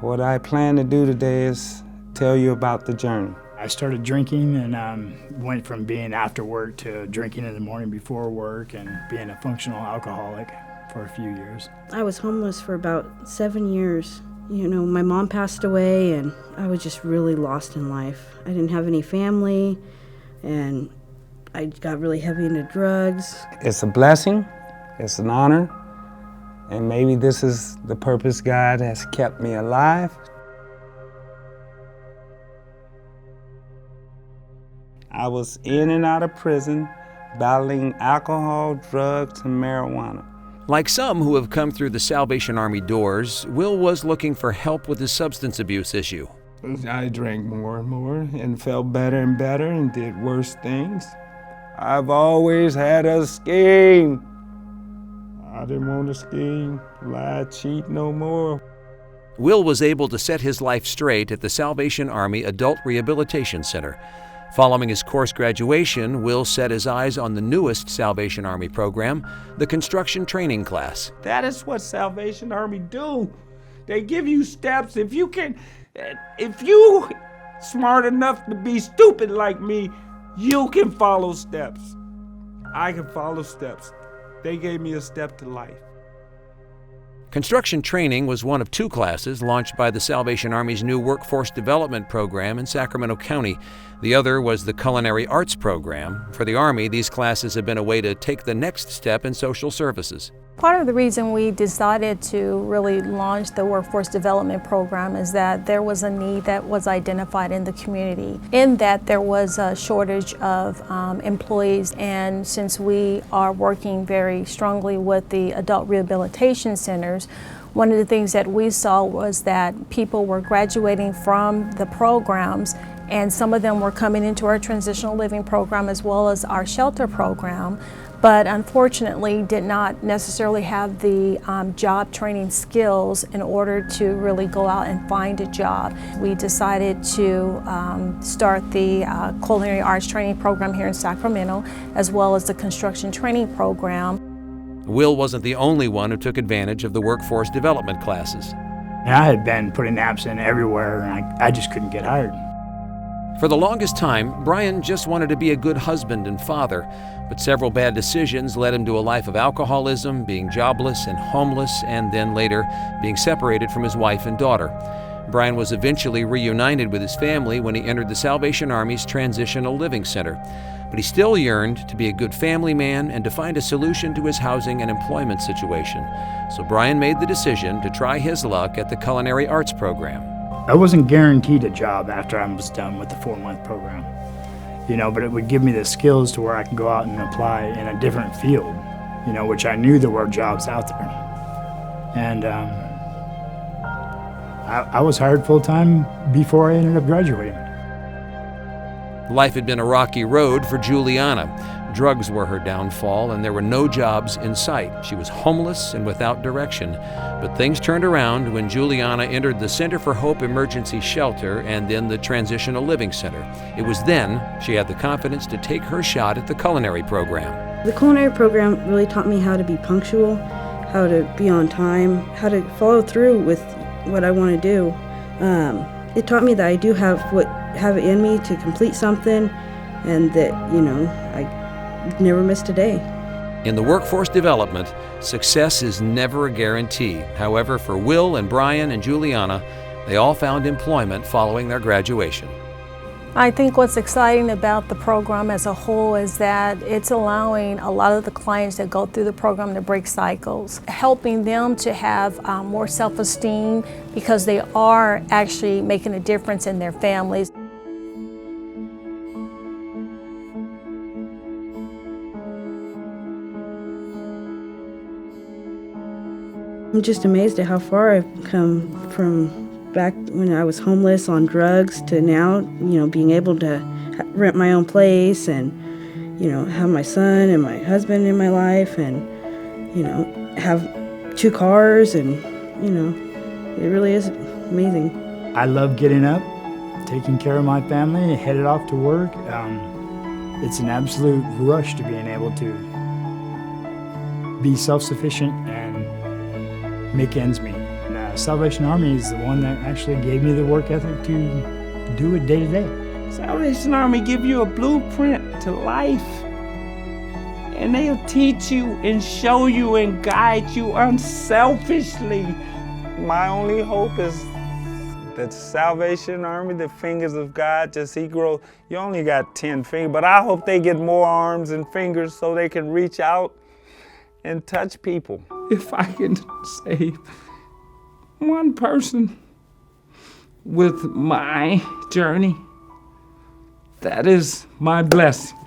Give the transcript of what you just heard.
What I plan to do today is tell you about the journey. I started drinking and went from being after work to drinking in the morning before work and being a functional alcoholic for a few years. I was homeless for about 7 years. You know, my mom passed away and I was just really lost in life. I didn't have any family and I got really heavy into drugs. It's a blessing, it's an honor, and maybe this is the purpose God has kept me alive. I was in and out of prison, battling alcohol, drugs, and marijuana. Like some who have come through the Salvation Army doors, Will was looking for help with his substance abuse issue. I drank more and more and felt better and better and did worse things. I've always had a scheme. I didn't want to scheme, lie, cheat no more. Will was able to set his life straight at the Salvation Army Adult Rehabilitation Center. Following his course graduation, Will set his eyes on the newest Salvation Army program, the construction training class. That is what Salvation Army do. They give you steps. If you smart enough to be stupid like me, you can follow steps. I can follow steps. They gave me a step to life. Construction training was one of two classes launched by the Salvation Army's new workforce development program in Sacramento County. The other was the culinary arts program. For the Army, these classes have been a way to take the next step in social services. Part of the reason we decided to really launch the workforce development program is that there was a need that was identified in the community, in that there was a shortage of employees, and since we are working very strongly with the adult rehabilitation centers, one of the things that we saw was that people were graduating from the programs, and some of them were coming into our transitional living program as well as our shelter program, but unfortunately did not necessarily have the job training skills in order to really go out and find a job. We decided to start the culinary arts training program here in Sacramento, as well as the construction training program. Will wasn't the only one who took advantage of the workforce development classes. And I had been putting apps in everywhere and I just couldn't get hired. For the longest time, Brian just wanted to be a good husband and father, but several bad decisions led him to a life of alcoholism, being jobless and homeless, and then later being separated from his wife and daughter. Brian was eventually reunited with his family when he entered the Salvation Army's Transitional Living Center, but he still yearned to be a good family man and to find a solution to his housing and employment situation. So Brian made the decision to try his luck at the culinary arts program. I wasn't guaranteed a job after I was done with the 4-month program, but it would give me the skills to where I could go out and apply in a different field, which I knew there were jobs out there. And I was hired full-time before I ended up graduating. Life had been a rocky road for Juliana. Drugs were her downfall, and there were no jobs in sight. She was homeless and without direction. But things turned around when Juliana entered the Center for Hope Emergency Shelter and then the Transitional Living Center. It was then she had the confidence to take her shot at the culinary program. The culinary program really taught me how to be punctual, how to be on time, how to follow through with what I want to do. It taught me that I do have it in me to complete something, and that, I never missed a day. In the workforce development, success is never a guarantee. However, for Will and Brian and Juliana, they all found employment following their graduation. I think what's exciting about the program as a whole is that it's allowing a lot of the clients that go through the program to break cycles, helping them to have more self-esteem because they are actually making a difference in their families. I'm just amazed at how far I've come from back when I was homeless on drugs to now, being able to rent my own place and, have my son and my husband in my life and, have 2 cars and, it really is amazing. I love getting up, taking care of my family, headed off to work. It's an absolute rush to being able to be self-sufficient and make ends meet. And Salvation Army is the one that actually gave me the work ethic to do it day to day. Salvation Army give you a blueprint to life. And they'll teach you and show you and guide you unselfishly. My only hope is that Salvation Army, the fingers of God, just He grows. You only got 10 fingers, but I hope they get more arms and fingers so they can reach out and touch people. If I can save one person with my journey, that is my blessing.